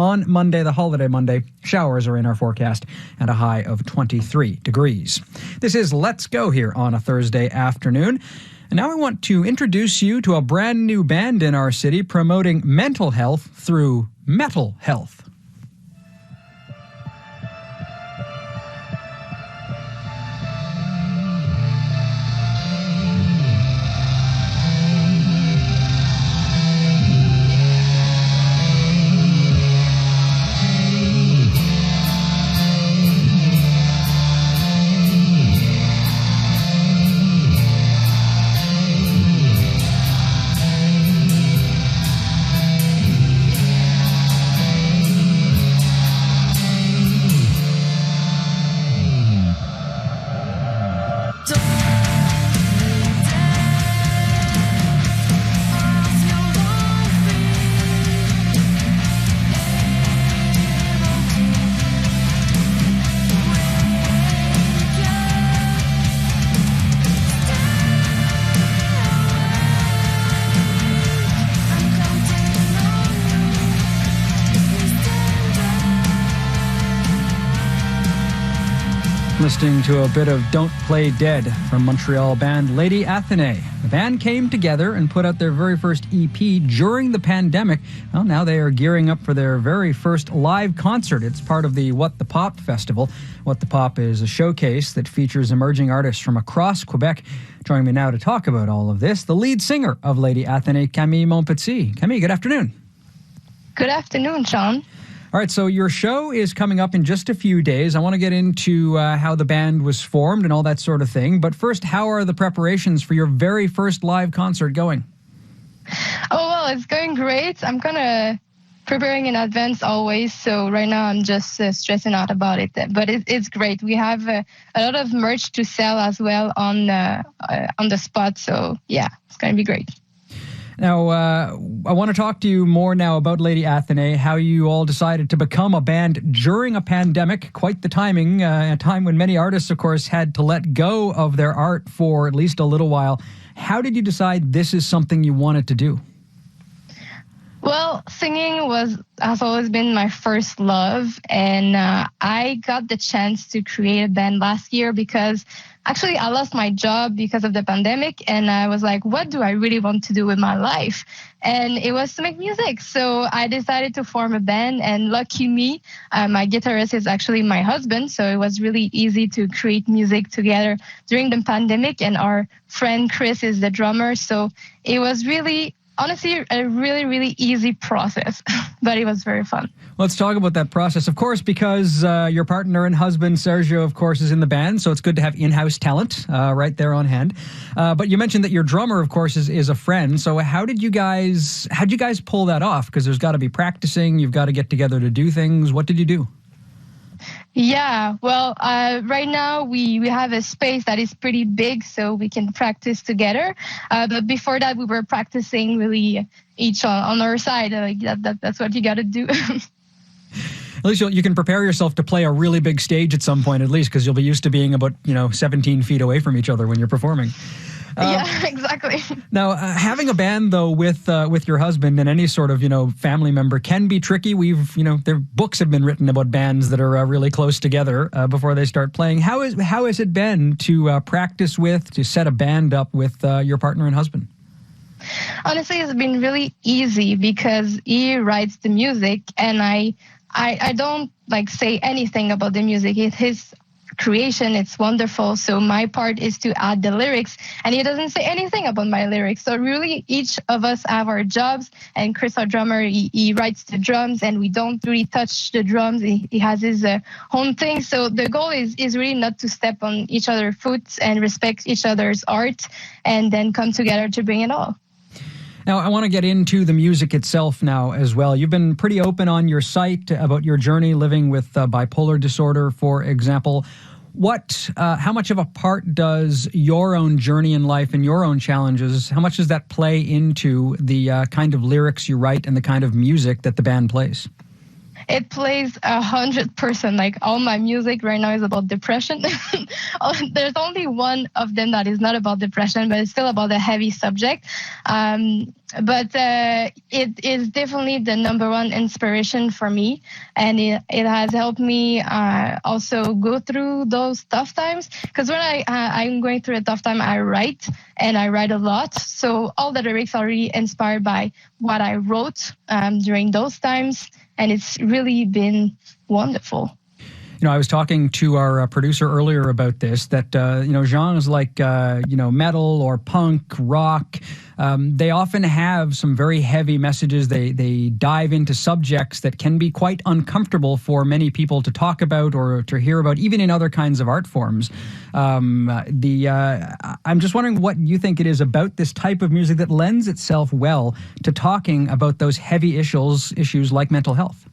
On Monday, the holiday Monday, showers are in our forecast and a high of 23 degrees. This is Let's Go here on a Thursday afternoon. And now I want to introduce you to a brand new band in our city promoting mental health through metal health. Listening to a bit of Don't Play Dead from Montreal band LadyAthenae. The band came together and put out their very first EP during the pandemic. Well, now they are gearing up for their very first live concert. It's part of the What the Pop Festival. What the Pop is a showcase that features emerging artists from across Quebec. Joining me now to talk about all of this, the lead singer of LadyAthenae, Camille. Camille, good afternoon. Good afternoon, Shawn. All right, so your show is coming up in just a few days. I want to get into how the band was formed and all that sort of thing. But first, how are the preparations for your very first live concert going? Oh, well, it's going great. I'm kind of preparing in advance always. So right now I'm just stressing out about it. But it's great. We have a lot of merch to sell as well on the spot. So, yeah, it's going to be great. Now, I want to talk to you more now about LadyAthenae, how you all decided to become a band during a pandemic. Quite the timing, a time when many artists, of course, had to let go of their art for at least a little while. How did you decide this is something you wanted to do? Well, singing has always been my first love, and I got the chance to create a band last year because actually I lost my job because of the pandemic, and I was like, what do I really want to do with my life? And it was to make music. So I decided to form a band, and lucky me, my guitarist is actually my husband, so it was really easy to create music together during the pandemic, and our friend Chris is the drummer, so it was really honestly, a really, really easy process, but it was very fun. Let's talk about that process, of course, because your partner and husband, Sergio, of course, is in the band, so it's good to have in-house talent right there on hand. But you mentioned that your drummer, of course, is a friend. So how'd you guys pull that off? Because there's got to be practicing, you've got to get together to do things. What did you do? Yeah, well, right now we have a space that is pretty big, so we can practice together. But before that, we were practicing really each on our side. That's what you got to do. At least you can prepare yourself to play a really big stage at some point, at least, because you'll be used to being about 17 feet away from each other when you're performing. Yeah, exactly. Now, having a band, though, with your husband and any sort of, family member can be tricky. There books have been written about bands that are really close together before they start playing. How has it been to practice to set a band up with your partner and husband? Honestly, it's been really easy because he writes the music, and I don't say anything about the music. It's his creation. It's wonderful. So my part is to add the lyrics, and he doesn't say anything about my lyrics. So really each of us have our jobs, and Chris, our drummer, he writes the drums, and we don't really touch the drums. He has his own thing. So the goal is really not to step on each other's foot and respect each other's art, and then come together to bring it all. Now, I want to get into the music itself now as well. You've been pretty open on your site about your journey living with bipolar disorder, for example. How much of a part does your own journey in life and your own challenges, how much does that play into the kind of lyrics you write and the kind of music that the band plays? it plays 100%. Like all my music right now is about depression. There's only one of them that is not about depression, but it's still about a heavy subject. But it is definitely the number one inspiration for me, and it has helped me also go through those tough times. Because when I'm going through a tough time, I write, and I write a lot. So all the lyrics are really inspired by what I wrote during those times, and it's really been wonderful. You know, I was talking to our producer earlier about this, that, genres like, metal or punk, rock, they often have some very heavy messages. They dive into subjects that can be quite uncomfortable for many people to talk about or to hear about, even in other kinds of art forms. I'm just wondering what you think it is about this type of music that lends itself well to talking about those heavy issues like mental health.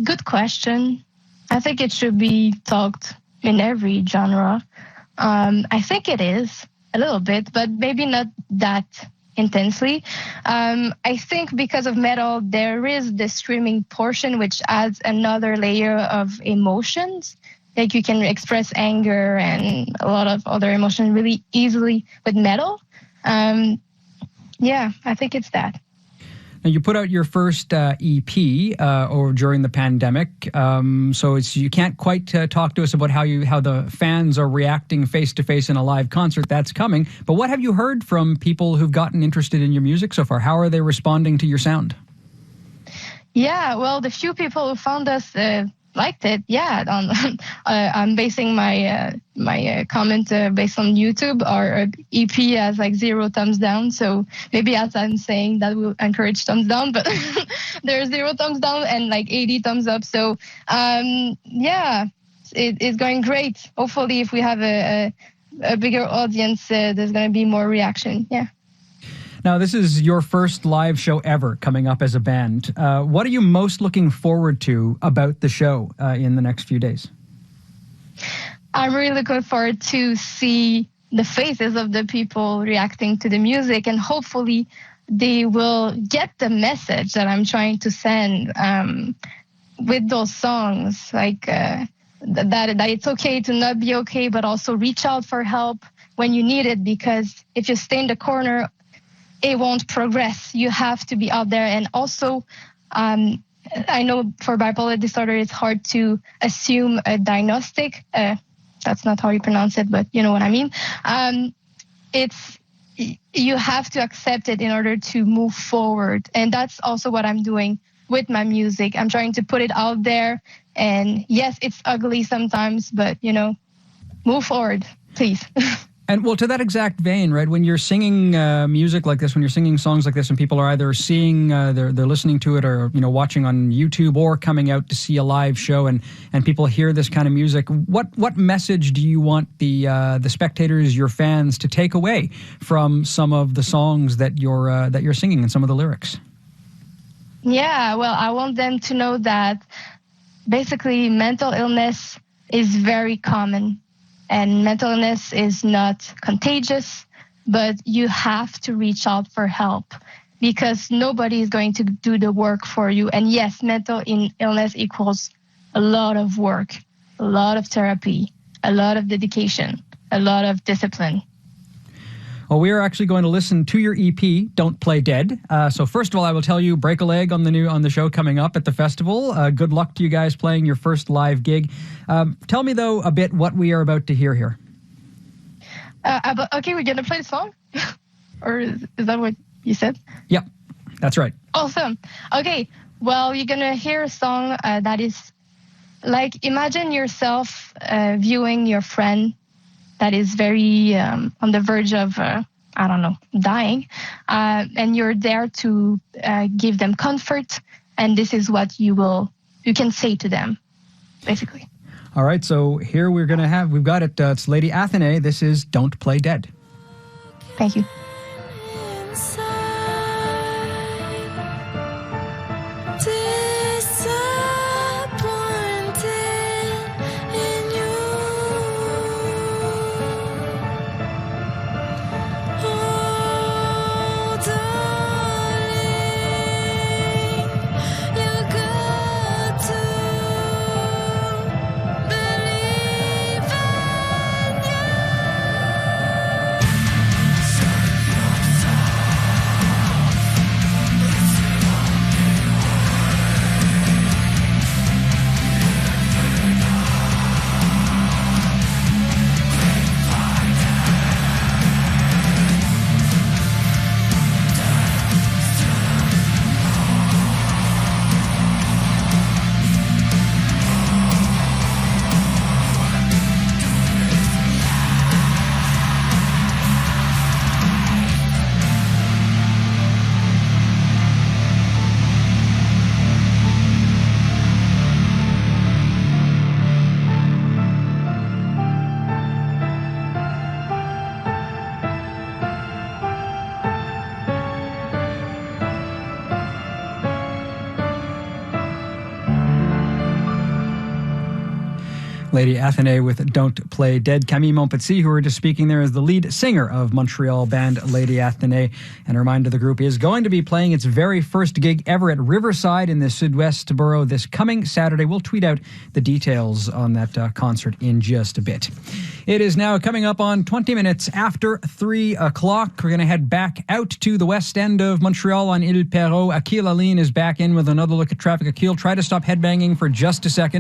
Good question. I think it should be talked in every genre. I think it is a little bit, but maybe not that intensely. I think because of metal, there is the screaming portion, which adds another layer of emotions. Like you can express anger and a lot of other emotions really easily with metal. Yeah, I think it's that. Now, you put out your first EP or during the pandemic, so you can't quite talk to us about how the fans are reacting face to face in a live concert. That's coming. But what have you heard from people who've gotten interested in your music so far? How are they responding to your sound? Yeah, well, the few people who found us liked it. Yeah, I'm basing my comment based on YouTube. Our EP has like 0 thumbs down, so maybe as I'm saying that will encourage thumbs down, but there's 0 thumbs down and like 80 thumbs up. So yeah, it's going great. Hopefully, if we have a bigger audience, there's going to be more reaction. Yeah. Now, this is your first live show ever coming up as a band. What are you most looking forward to about the show in the next few days? I'm really looking forward to see the faces of the people reacting to the music, and hopefully they will get the message that I'm trying to send with those songs, like that it's okay to not be okay, but also reach out for help when you need it, because if you stay in the corner, it won't progress. You have to be out there. And also, I know for bipolar disorder, it's hard to assume a diagnostic. That's not how you pronounce it, but you know what I mean. You have to accept it in order to move forward. And that's also what I'm doing with my music. I'm trying to put it out there. And yes, it's ugly sometimes, but, move forward, please. And well, to that exact vein, right, when you're singing music like this, when you're singing songs like this, and people are either seeing, they're listening to it, or watching on YouTube, or coming out to see a live show, and people hear this kind of music, what message do you want the spectators, your fans, to take away from some of the songs that you're singing and some of the lyrics? Yeah, well, I want them to know that basically mental illness is very common. And mental illness is not contagious, but you have to reach out for help, because nobody is going to do the work for you. And yes, mental illness equals a lot of work, a lot of therapy, a lot of dedication, a lot of discipline. Well, we are actually going to listen to your EP, Don't Play Dead. So first of all, I will tell you, break a leg on the show coming up at the festival. Good luck to you guys playing your first live gig. Tell me, though, a bit what we are about to hear here. Okay, we're going to play the song? Or is that what you said? Yep, that's right. Awesome. Okay, well, you're going to hear a song that is like, imagine yourself viewing your friend that is very on the verge of, dying. And you're there to give them comfort. And this is what you can say to them, basically. All right, so here we've got it. It's LadyAthenae. This is Don't Play Dead. Thank you. You're LadyAthenae with Don't Play Dead. Camille Montpetit, who we were just speaking there, is the lead singer of Montreal band LadyAthenae. And a reminder, the group is going to be playing its very first gig ever at Riverside in the Sud-Ouest borough this coming Saturday. We'll tweet out the details on that concert in just a bit. It is now coming up on 20 minutes after 3 o'clock. We're going to head back out to the west end of Montreal on Ile Perrot. Akil Aline is back in with another look at traffic. Akil, try to stop headbanging for just a second.